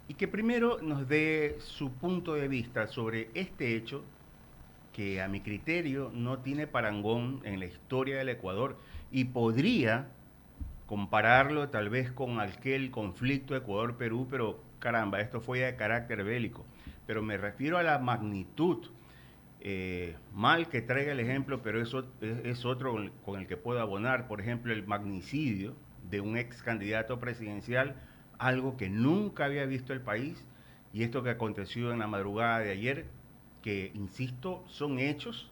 y que primero nos dé su punto de vista sobre este hecho que a mi criterio no tiene parangón en la historia del Ecuador y podría compararlo tal vez con aquel conflicto Ecuador-Perú, pero caramba, esto fue de carácter bélico. Pero me refiero a la magnitud. Mal que traiga el ejemplo, pero eso es otro con el que puedo abonar. Por ejemplo, el magnicidio de un ex candidato presidencial, algo que nunca había visto el país, y esto que aconteció en la madrugada de ayer, que, insisto, son hechos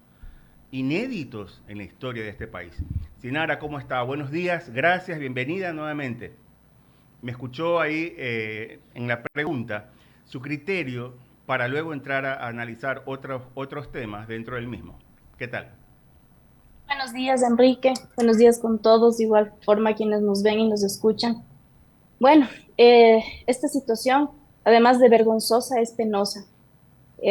inéditos en la historia de este país. Sinara, ¿cómo está? Buenos días, gracias, bienvenida nuevamente. Me escuchó ahí en la pregunta su criterio para luego entrar a analizar otros temas dentro del mismo. ¿Qué tal? Buenos días, Enrique. Buenos días con todos, de igual forma quienes nos ven y nos escuchan. Bueno, esta situación, además de vergonzosa, es penosa.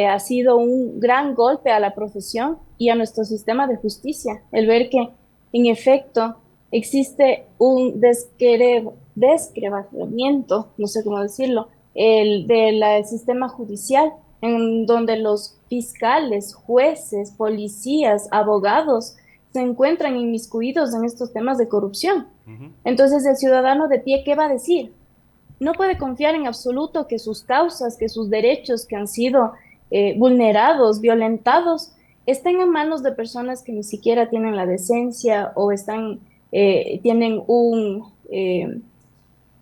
Ha sido un gran golpe a la profesión y a nuestro sistema de justicia, el ver que, en efecto, existe un descrebaimiento, no sé cómo decirlo, del sistema judicial, en donde los fiscales, jueces, policías, abogados se encuentran inmiscuidos en estos temas de corrupción. Uh -huh. Entonces, el ciudadano de pie, ¿qué va a decir? No puede confiar en absoluto que sus causas, que sus derechos que han sido vulnerados, violentados, estén en manos de personas que ni siquiera tienen la decencia o tienen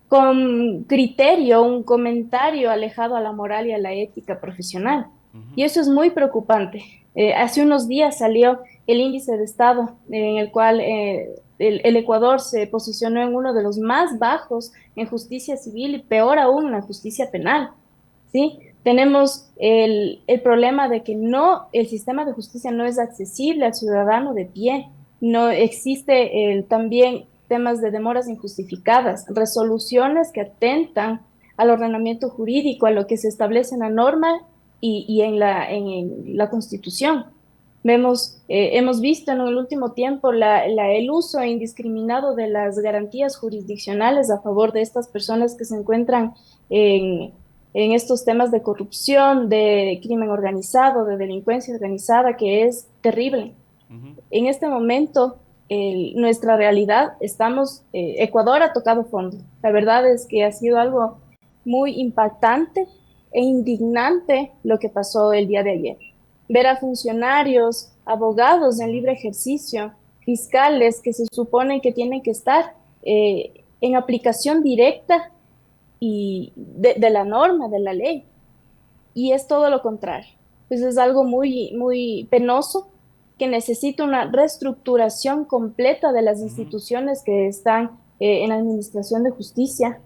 con criterio, un comentario alejado a la moral y a la ética profesional. Uh -huh. Y eso es muy preocupante. Hace unos días salió el índice de Estado en el cual el Ecuador se posicionó en uno de los más bajos en justicia civil y peor aún en la justicia penal. ¿Sí? Tenemos el problema de que el sistema de justicia no es accesible al ciudadano de pie. No existe también temas de demoras injustificadas, resoluciones que atentan al ordenamiento jurídico, a lo que se establece en la norma y en la Constitución. Hemos visto en el último tiempo el uso indiscriminado de las garantías jurisdiccionales a favor de estas personas que se encuentran en, en estos temas de corrupción, de crimen organizado, de delincuencia organizada, que es terrible. Uh -huh. En este momento, nuestra realidad, Ecuador ha tocado fondo. La verdad es que ha sido algo muy impactante e indignante lo que pasó el día de ayer. Ver a funcionarios, abogados en libre ejercicio, fiscales que se supone que tienen que estar en aplicación directa y de la norma, de la ley, y es todo lo contrario. Pues es algo muy, muy penoso que necesita una reestructuración completa de las Uh -huh. instituciones que están en la administración de justicia.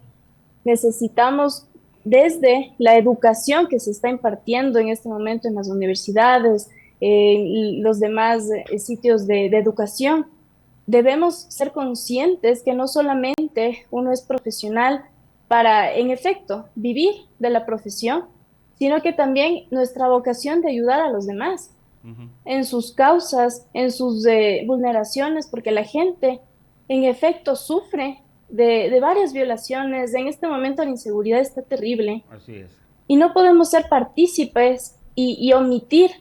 Necesitamos desde la educación que se está impartiendo en este momento en las universidades, en los demás sitios de educación, debemos ser conscientes que no solamente uno es profesional para, en efecto, vivir de la profesión, sino que también nuestra vocación de ayudar a los demás Uh -huh. en sus causas, en sus vulneraciones, porque la gente, en efecto, sufre de varias violaciones. En este momento la inseguridad está terrible Así es. y no podemos ser partícipes y omitir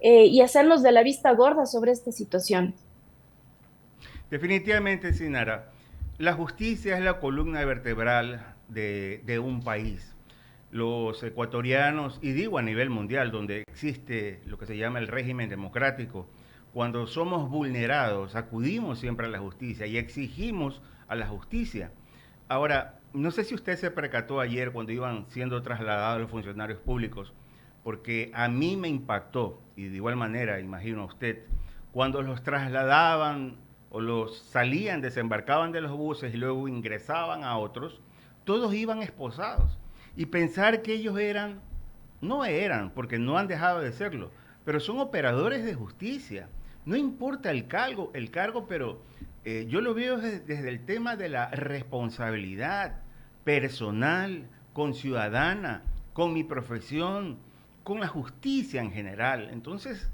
y hacernos de la vista gorda sobre esta situación. Definitivamente, Sinara, la justicia es la columna vertebral de un país. Los ecuatorianos, y digo a nivel mundial, donde existe lo que se llama el régimen democrático, cuando somos vulnerados, acudimos siempre a la justicia y exigimos a la justicia. Ahora, no sé si usted se percató ayer cuando iban siendo trasladados los funcionarios públicos, porque a mí me impactó, y de igual manera, imagino usted, cuando los trasladaban o los salían, desembarcaban de los buses y luego ingresaban a otros, todos iban esposados. Y pensar que ellos no eran, porque no han dejado de serlo, pero son operadores de justicia. No importa el cargo, pero yo lo veo desde el tema de la responsabilidad personal, con ciudadana, con mi profesión, con la justicia en general. Entonces,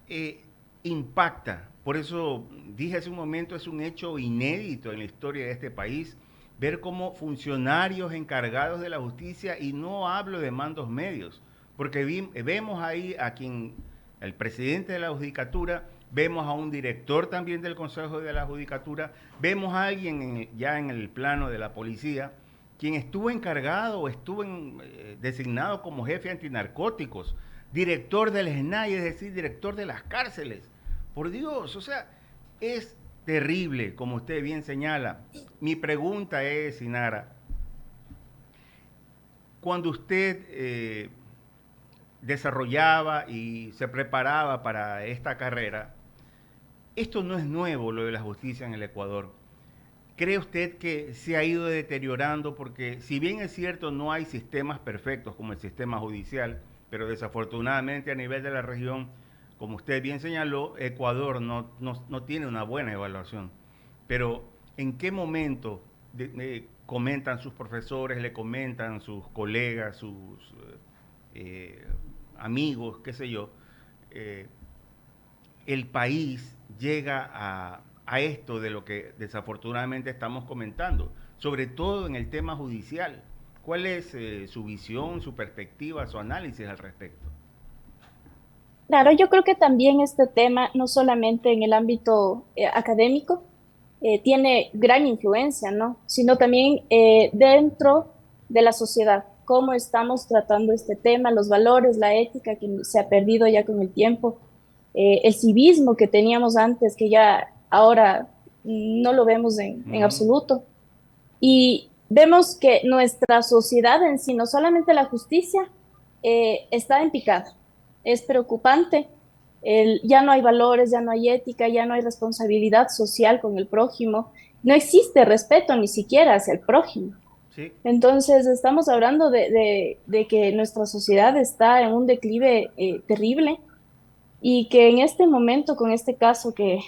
eh, impacta. Por eso dije hace un momento, es un hecho inédito en la historia de este país ver cómo funcionarios encargados de la justicia, y no hablo de mandos medios, porque vemos ahí a quien, el presidente de la judicatura, vemos a un director también del Consejo de la Judicatura, vemos a alguien ya en el plano de la policía, quien estuvo encargado o estuvo designado como jefe antinarcóticos, director del SNAI, es decir, director de las cárceles. Por Dios, o sea, es terrible, como usted bien señala. Mi pregunta es, Sinara, cuando usted desarrollaba y se preparaba para esta carrera, esto no es nuevo, lo de la justicia en el Ecuador. ¿Cree usted que se ha ido deteriorando? Porque si bien es cierto, no hay sistemas perfectos como el sistema judicial, pero desafortunadamente a nivel de la región, como usted bien señaló, Ecuador no tiene una buena evaluación. Pero ¿en qué momento comentan sus profesores, le comentan sus colegas, sus amigos, qué sé yo, eh, el país llega a esto de lo que desafortunadamente estamos comentando, sobre todo en el tema judicial? ¿Cuál es su visión, su perspectiva, su análisis al respecto? Claro, yo creo que también este tema, no solamente en el ámbito académico, tiene gran influencia, ¿no? Sino también dentro de la sociedad, cómo estamos tratando este tema, los valores, la ética que se ha perdido ya con el tiempo, el civismo que teníamos antes, que ya ahora no lo vemos en Ujú. absoluto. Y vemos que nuestra sociedad en sí, no solamente la justicia, está en picada. Es preocupante. Ya no hay valores, ya no hay ética, ya no hay responsabilidad social con el prójimo. No existe respeto ni siquiera hacia el prójimo. Sí. Entonces, estamos hablando de que nuestra sociedad está en un declive terrible y que en este momento, con este caso que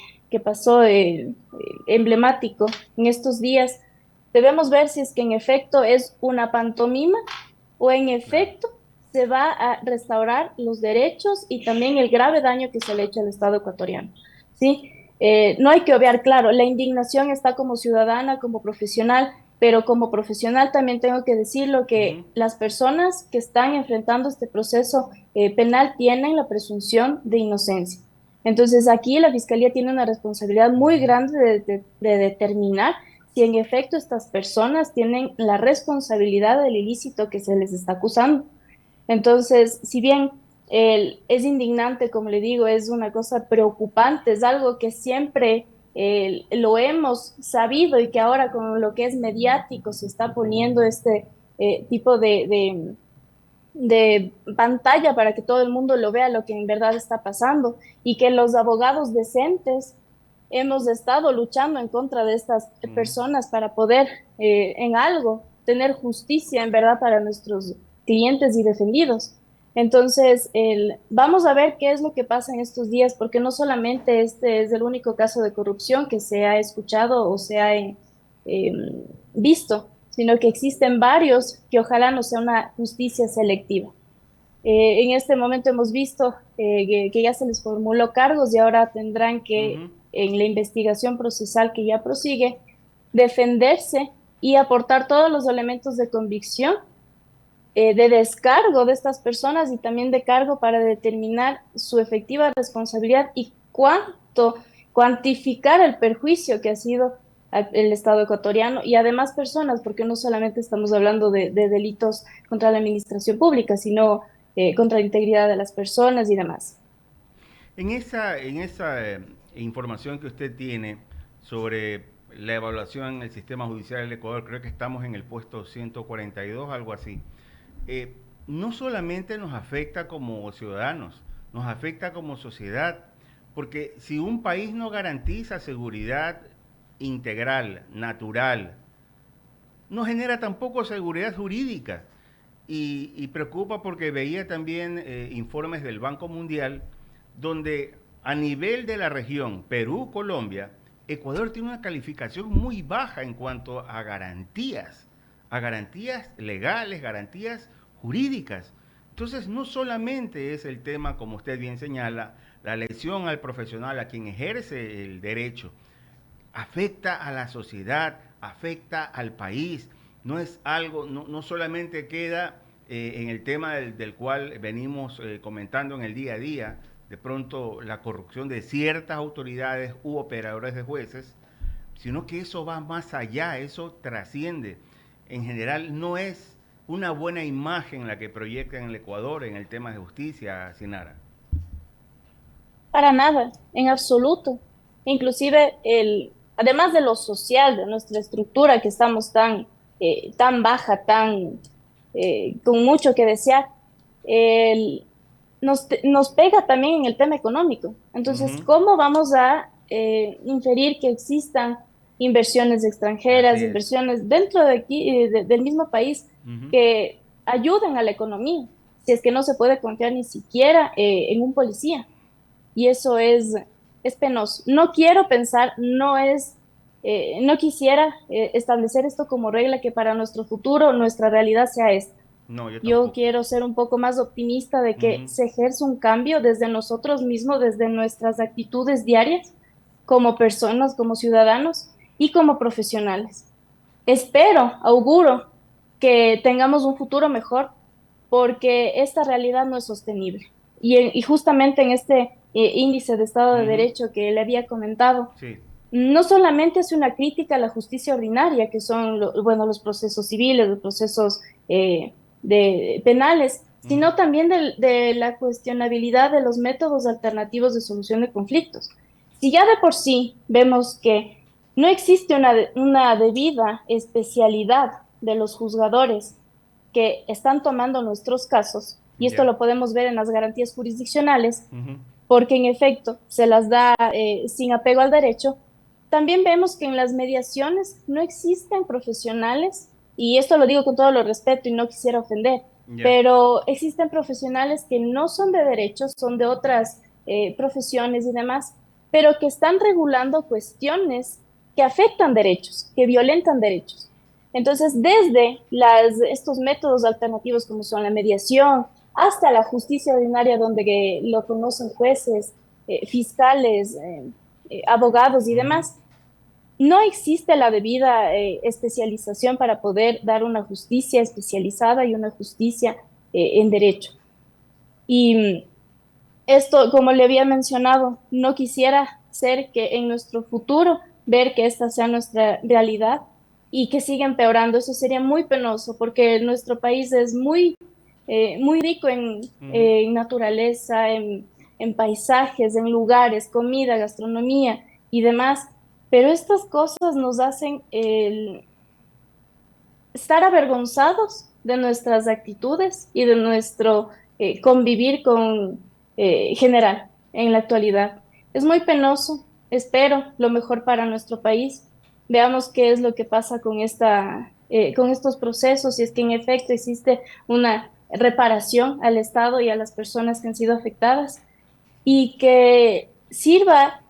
pasó emblemático en estos días, debemos ver si es que en efecto es una pantomima o en Claro. efecto se va a restaurar los derechos y también el grave daño que se le ha hecho al Estado ecuatoriano. ¿Sí? No hay que obviar, claro, la indignación está como ciudadana, como profesional, pero como profesional también tengo que decirlo Ujú. que las personas que están enfrentando este proceso penal tienen la presunción de inocencia. Entonces aquí la Fiscalía tiene una responsabilidad muy grande de determinar si en efecto estas personas tienen la responsabilidad del ilícito que se les está acusando. Entonces, si bien es indignante, como le digo, es una cosa preocupante, es algo que siempre lo hemos sabido y que ahora con lo que es mediático se está poniendo este tipo de pantalla para que todo el mundo lo vea lo que en verdad está pasando y que los abogados decentes hemos estado luchando en contra de estas Ujú. personas para poder en algo tener justicia en verdad para nuestros clientes y defendidos. Entonces, vamos a ver qué es lo que pasa en estos días, porque no solamente este es el único caso de corrupción que se ha escuchado o se ha eh, visto, sino que existen varios que ojalá no sea una justicia selectiva. En este momento hemos visto que ya se les formuló cargos y ahora tendrán que, Ujú. en la investigación procesal que ya prosigue, defenderse y aportar todos los elementos de convicción, de descargo de estas personas y también de cargo para determinar su efectiva responsabilidad y cuantificar el perjuicio que ha sido el Estado ecuatoriano y además personas, porque no solamente estamos hablando de delitos contra la administración pública, sino contra la integridad de las personas y demás. En esa información que usted tiene sobre la evaluación en el sistema judicial del Ecuador, creo que estamos en el puesto 142, algo así. eh, no solamente nos afecta como ciudadanos, nos afecta como sociedad, porque si un país no garantiza seguridad integral, natural, no genera tampoco seguridad jurídica. Y preocupa porque veía también informes del Banco Mundial donde a nivel de la región, Perú, Colombia, Ecuador tiene una calificación muy baja en cuanto a garantías legales, garantías jurídicas. Entonces, no solamente es el tema, como usted bien señala, la lesión al profesional, a quien ejerce el derecho, afecta a la sociedad, afecta al país. No es algo, no solamente queda en el tema del cual venimos comentando en el día a día, de pronto la corrupción de ciertas autoridades u operadores de jueces, sino que eso va más allá, eso trasciende. En general no es una buena imagen la que proyecta en el Ecuador en el tema de justicia, Sinara. Para nada, en absoluto. Inclusive, además de lo social, de nuestra estructura que estamos tan baja, con mucho que desear, el- nos pega también en el tema económico. Entonces, Ujú. ¿cómo vamos a inferir que existan inversiones Así extranjeras, es. inversiones dentro de aquí, del mismo país Ujú. que ayuden a la economía, si es que no se puede confiar ni siquiera en un policía? Y eso es penoso. No quiero pensar, no quisiera establecer esto como regla que para nuestro futuro nuestra realidad sea esta. No, yo Yo tampoco. quiero ser un poco más optimista de que Ujú. se ejerce un cambio desde nosotros mismos, desde nuestras actitudes diarias, como personas, como ciudadanos y como profesionales. Espero, auguro que tengamos un futuro mejor porque esta realidad no es sostenible. Y justamente en este índice de Estado de Ujú. Derecho que le había comentado, Sí. no solamente es una crítica a la justicia ordinaria, que son bueno, los procesos civiles, los procesos penales, Ujú. sino también de la cuestionabilidad de los métodos alternativos de solución de conflictos. Si ya de por sí vemos que no existe una debida especialidad de los juzgadores que están tomando nuestros casos, y esto Ya. lo podemos ver en las garantías jurisdiccionales, Ujú. porque en efecto se las da sin apego al derecho. También vemos que en las mediaciones no existen profesionales, y esto lo digo con todo lo respeto y no quisiera ofender, Ya. pero existen profesionales que no son de derecho, son de otras profesiones y demás, pero que están regulando cuestiones que afectan derechos, que violentan derechos. Entonces, desde estos métodos alternativos como son la mediación, hasta la justicia ordinaria, donde lo conocen jueces, fiscales, abogados y Ujú. demás, no existe la debida especialización para poder dar una justicia especializada y una justicia en derecho. Y esto, como le había mencionado, no quisiera ser que en nuestro futuro ver que esta sea nuestra realidad y que siga empeorando. Eso sería muy penoso porque nuestro país es muy rico Ujú. en naturaleza, en paisajes, en lugares, comida, gastronomía y demás. Pero estas cosas nos hacen estar avergonzados de nuestras actitudes y de nuestro convivir con general en la actualidad. Es muy penoso. Espero lo mejor para nuestro país. Veamos qué es lo que pasa con estos procesos, si es que en efecto existe una reparación al Estado y a las personas que han sido afectadas y que sirva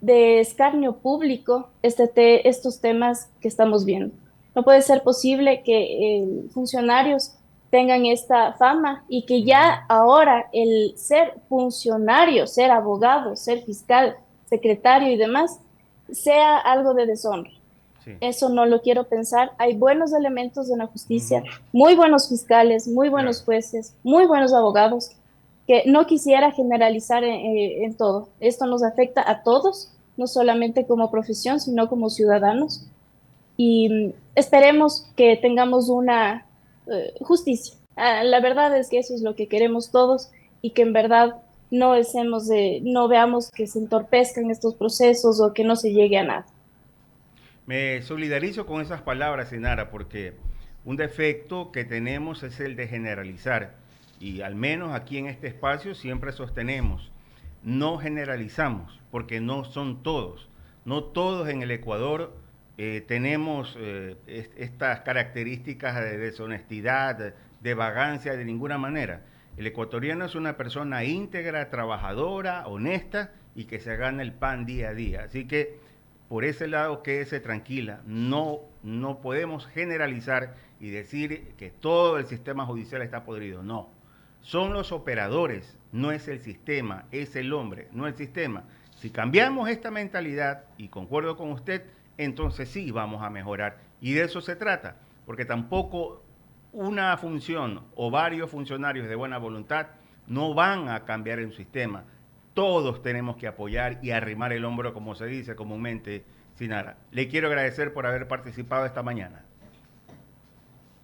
de escarnio público estos temas que estamos viendo. No puede ser posible que funcionarios tengan esta fama y que Ujú. ya ahora el ser funcionario, ser abogado, ser fiscal, secretario y demás, sea algo de deshonra. Sí. Eso no lo quiero pensar. Hay buenos elementos de la justicia, Ujú. muy buenos fiscales, muy Claro. buenos jueces, muy buenos abogados, que no quisiera generalizar en todo. Esto nos afecta a todos, no solamente como profesión, sino como ciudadanos. Y esperemos que tengamos una justicia. Ah, la verdad es que eso es lo que queremos todos y que en verdad no veamos que se entorpezcan estos procesos o que no se llegue a nada. Me solidarizo con esas palabras, Sinara, porque un defecto que tenemos es el de generalizar. Y al menos aquí en este espacio siempre sostenemos, no generalizamos, porque no son todos. No todos en el Ecuador tenemos estas características de deshonestidad, de vagancia, de ninguna manera. El ecuatoriano es una persona íntegra, trabajadora, honesta y que se gana el pan día a día. Así que por ese lado quédese tranquila. No podemos generalizar y decir que todo el sistema judicial está podrido. No. Son los operadores, no es el sistema, es el hombre, no el sistema. Si cambiamos esta mentalidad, y concuerdo con usted, entonces sí vamos a mejorar. Y de eso se trata, porque tampoco una función o varios funcionarios de buena voluntad no van a cambiar el sistema. Todos tenemos que apoyar y arrimar el hombro, como se dice comúnmente, Sinara. Le quiero agradecer por haber participado esta mañana.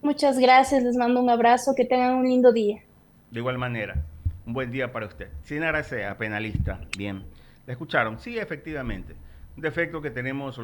Muchas gracias, les mando un abrazo, que tengan un lindo día. De igual manera, un buen día para usted. Sinara Sea, penalista. Bien. ¿La escucharon? Sí, efectivamente. Un defecto que tenemos